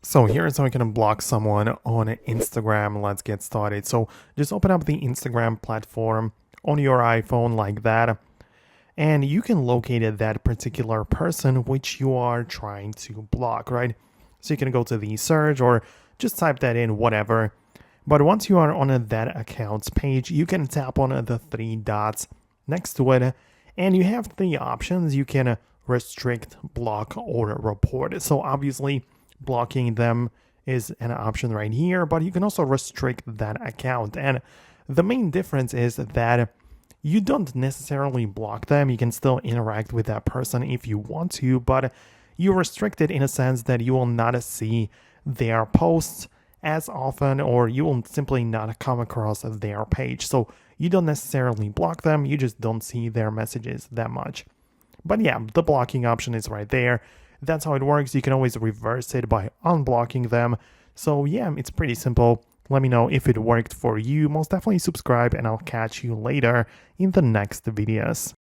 So here's how you can block someone on Instagram. Let's get started. So just open up the Instagram platform on your iPhone like that, and you can locate that particular person which you are trying to block, right? So you can go to the search or just type that in, whatever. But once you are on that account's page, you can tap on the three dots next to it, and you have three options. You can restrict, block, or report. So obviously, blocking them is an option right here, but you can also restrict that account. And the main difference is that you don't necessarily block them. You can still interact with that person if you want to, but you restrict it in a sense that you will not see their posts as often, or you will simply not come across their page. So you don't necessarily block them, you just don't see their messages that much. But yeah, the blocking option is right there. That's how it works. You can always reverse it by unblocking them. So yeah, it's pretty simple. Let me know if it worked for you. Most definitely subscribe, and I'll catch you later in the next videos.